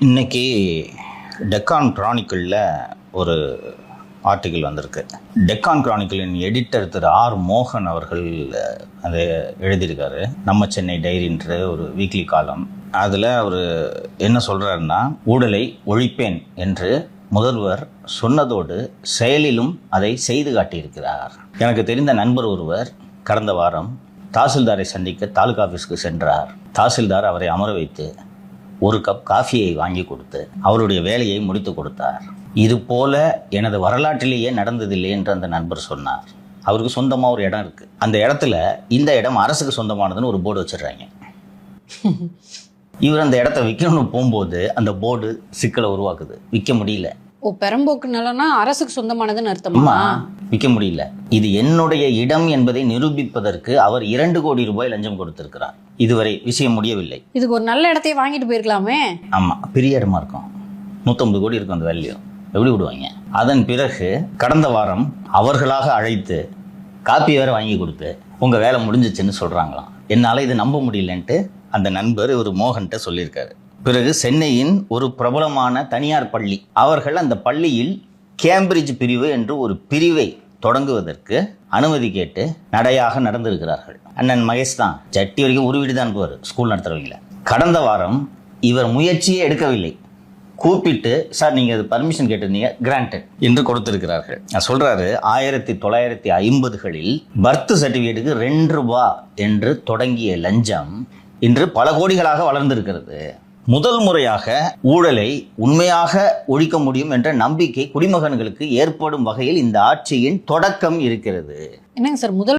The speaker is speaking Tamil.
இன்னைக்கு டெக்கான் கிரானிக்கிளில் ஒரு ஆர்டிக்கிள் வந்திருக்கு. டெக்கான் கிரானிக்கிளின் எடிட்டர் திரு ஆர் மோகன் அவர்கள் அதை எழுதியிருக்காரு. நம்ம சென்னை டைரின்ற ஒரு வீக்லி காலம். அதில் அவர் என்ன சொல்கிறாருன்னா, ஊழலை ஒழிப்பேன் என்று முதல்வர் சொன்னதோடு செயலிலும் அதை செய்து காட்டியிருக்கிறார். எனக்கு தெரிந்த நண்பர் ஒருவர் கடந்த வாரம் தாசில்தாரை சந்திக்க தாலுகா ஆஃபீஸ்க்கு சென்றார். தாசில்தார் அவரை அமர வைத்து ஒரு கப் காஃபியை வாங்கி கொடுத்து அவருடைய வேலையை முடித்து கொடுத்தார். இது போல எனது வரலாற்றிலேயே நடந்ததில்லை என்று அந்த நண்பர் சொன்னார். அவருக்கு சொந்தமாக ஒரு இடம் இருக்குது. அந்த இடத்துல இந்த இடம் அரசுக்கு சொந்தமானதுன்னு ஒரு போர்டு வச்சிடுறாங்க. இவர் அந்த இடத்த விற்கணும்னு போகும்போது அந்த போர்டு சிக்கலை உருவாக்குது. விற்க முடியல. பெரம்போக்கு நிலம்னா அரசுக்கு சொந்தமானதுன்னு அர்த்தமா? விற்க முடியல. இது என்னுடைய இடம் என்பதை நிரூபிப்பதற்கு அவர் 2 கோடி ரூபாய் லஞ்சம் கொடுத்திருக்கிறார். இதுவரை விஷயம் முடியவில்லை. இதுக்கு ஒரு நல்ல இடத்தையே வாங்கிட்டு போயிருக்கலாமே. ஆமா, பெரிய இடமா இருக்கும். 150 கோடி இருக்கும் அந்த வேல்யூ. எப்படி விடுவாங்க? அதன் பிறகு கடந்த வாரம் அவர்களாக அழைத்து காப்பி வேற வாங்கி கொடுத்து உங்க வேலை முடிஞ்சிச்சுன்னு சொல்றாங்களாம். என்னால இது நம்ப முடியலன்ட்டு அந்த நண்பர் ஒரு மோகன்கிட்ட சொல்லியிருக்காரு. பிறகு சென்னையின் ஒரு பிரபலமான தனியார் பள்ளி, அவர்கள் அந்த பள்ளியில் கேம்பிரிட்ஜ் பிரிவு என்று ஒரு பிரிவை தொடங்குவதற்கு அனுமதி கேட்டு நடையாக நடந்திருக்கிறார்கள். அண்ணன் மகேஷ் தான் ஜட்டி வரைக்கும் உருவிட்டு தான் போவார் ஸ்கூல் நடத்துறவங்கள. கடந்த வாரம் இவர் முயற்சியே எடுக்கவில்லை. கூப்பிட்டு, சார் நீங்க அது பர்மிஷன் கேட்டிருந்தீங்க, கிராண்டட் என்று கொடுத்திருக்கிறார்கள். நான் சொல்றாரு, 1950களில் பர்த் சர்டிபிகேட்டுக்கு 2 ரூபாய் என்று தொடங்கிய லஞ்சம் இன்று பல கோடிகளாக வளர்ந்திருக்கிறது. முதல் முறையாக ஊழலை உண்மையாக ஒழிக்க முடியும் என்ற நம்பிக்கை குடிமகன்களுக்கு ஏற்படும் வகையில் இந்த ஆட்சியின் தொடக்கம் இருக்கிறது. என்னங்க சார், முதல்